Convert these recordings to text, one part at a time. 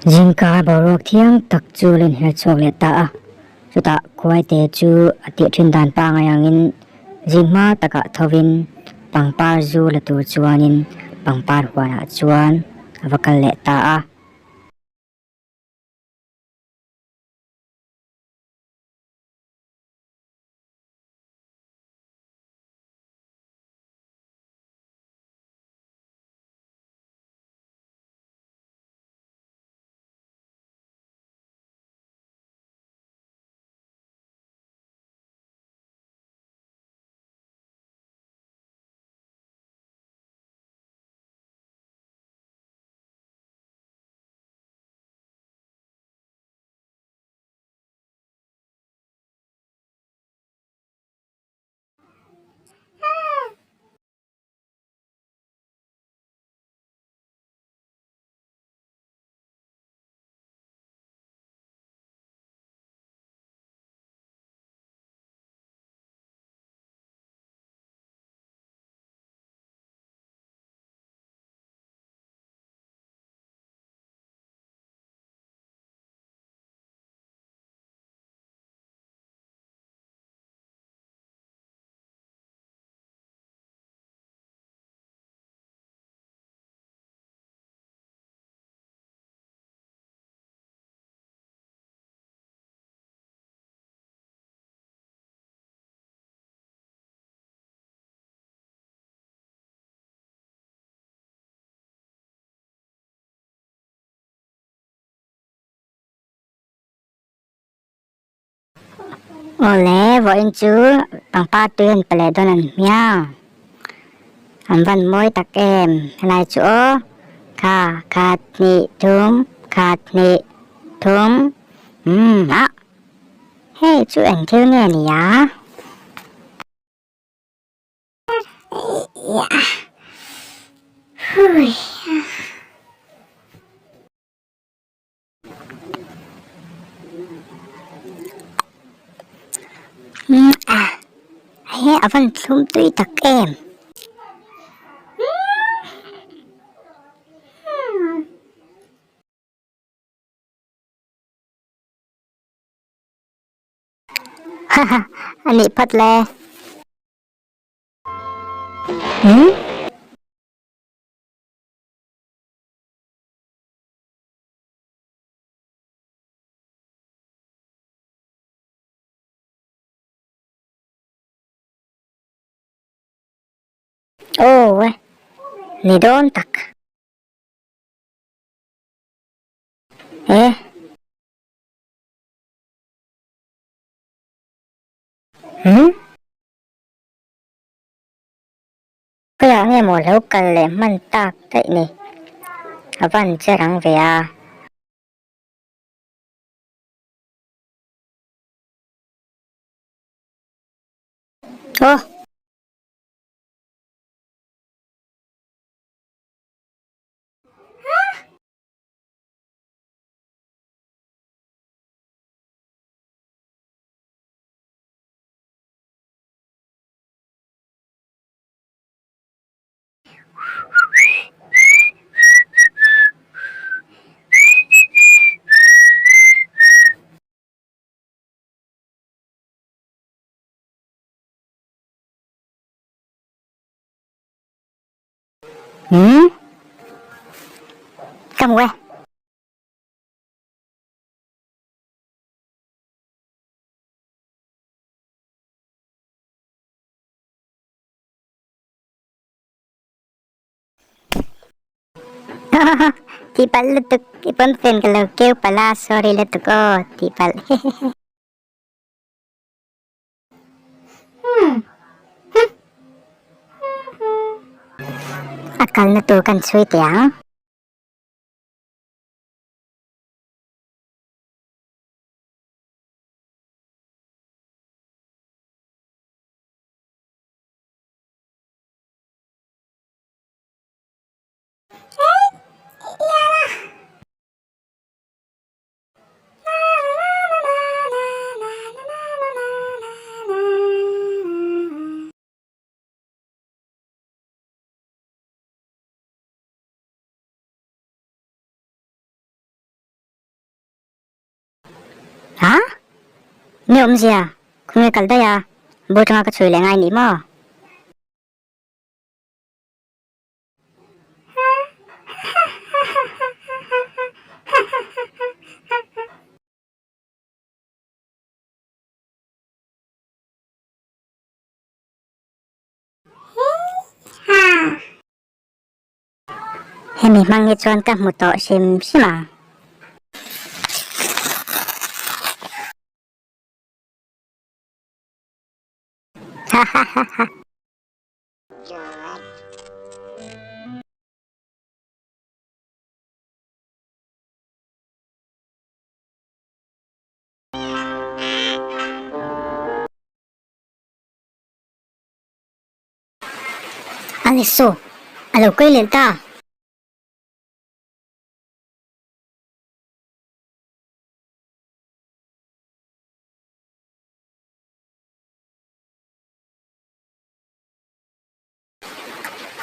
Jingka borok thiang tak chu len her chok le ta a chuta khwai te chu ati thin dan pa nga yangin jingma taka thovin pangpar zu la tur chuanin pangpar huana chuan avakal le ta a ole vo in chu pangpar tuen pale donan mia an van moi tak em lai chu kha khat ni thum a hey chu anh thiếu nghe nè ya hey avan thum tui tak em anh ấy phát le oh ni don tak kaya nghe một lâu cần lẽ man tak tại nè avan cherang về à oh come away tipal lutuk ipon pen kalau kêu pala sorry lutuk oh tipal akal na tu kan sweet ya Ha? Ni omzia. Kunge kalda ya. Botanga ka chui lengai ni mo. Hemi mangi chuan ka hmu tawh hrim hrim a. Ha ha ha ha. Aliso. Alo kai len ta.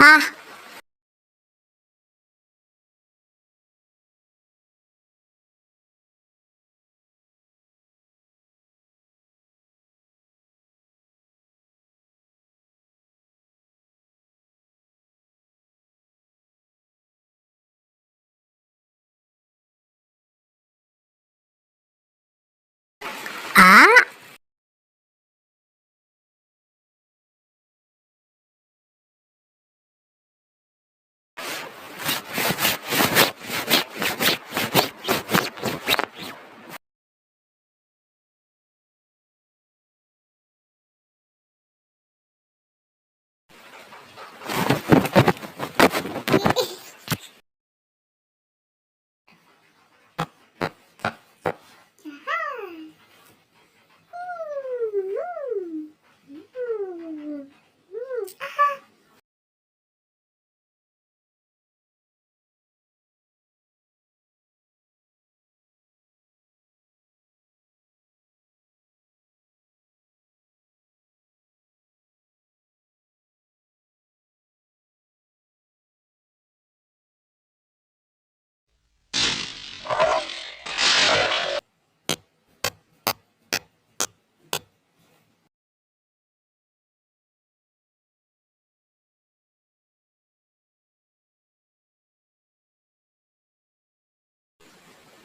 Ha. À.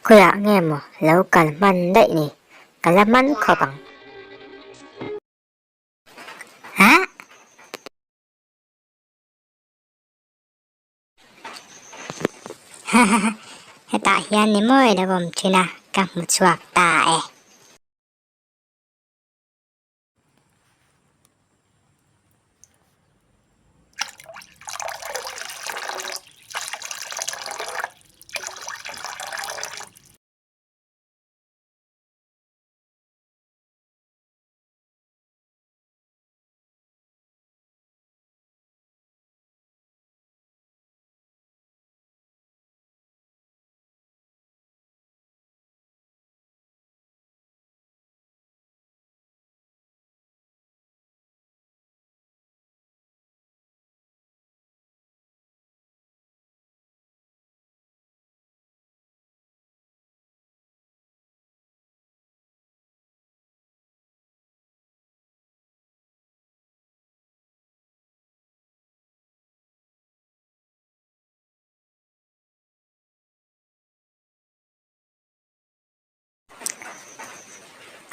Kuya nghe mo. Lau kalman dai ni. Kalaman ko bang. Ha? Ha ha ha. Heta hian ni moi da bom china. Ka hmu chuak ta e.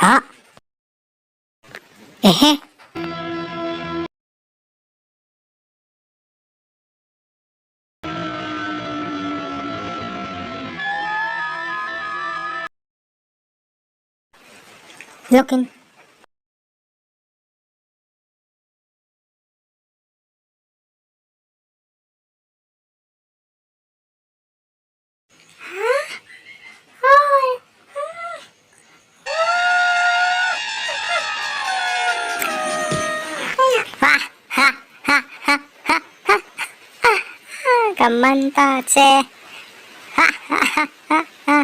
Ha? Ehe. Looking. Ha ha ha ha ha ha. Kaman ta che. Ha ha ha ha ha.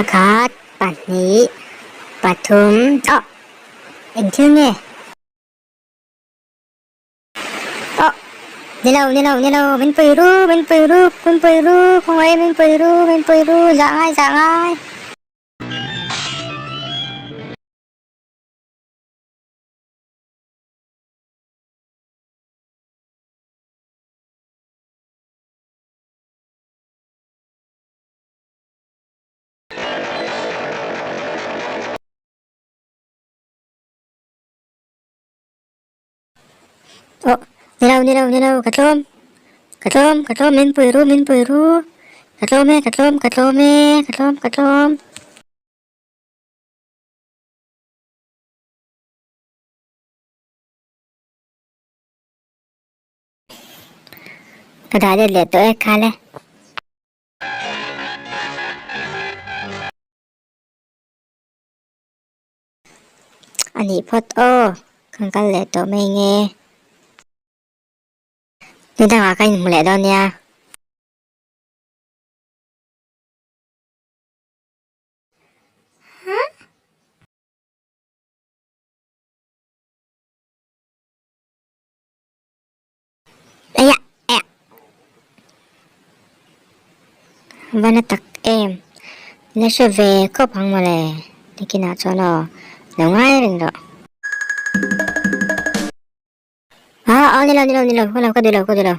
ประคาดปัดนี้ปัดทุมเอ็งชื่อไงนี่เราเป็นปุยรูของไอ้เป็นปุยรูจะง่ายนี่เรากระโลมเป็นปุยรูกระโลมกระดาษเด็ดตัวเอ็กคาเลยอันนี้พอดคังกันเลยตัวไม่เงี้ยนี่ตั้งอาการหมู่แหล่ดอนเนี่ยวันนักเอ็มนี่ช่วยก็พังมาเลยที่กินอาจจะเนาะแล้วง่ายเรื่องเด้อนี่เราก็ดีแล้ว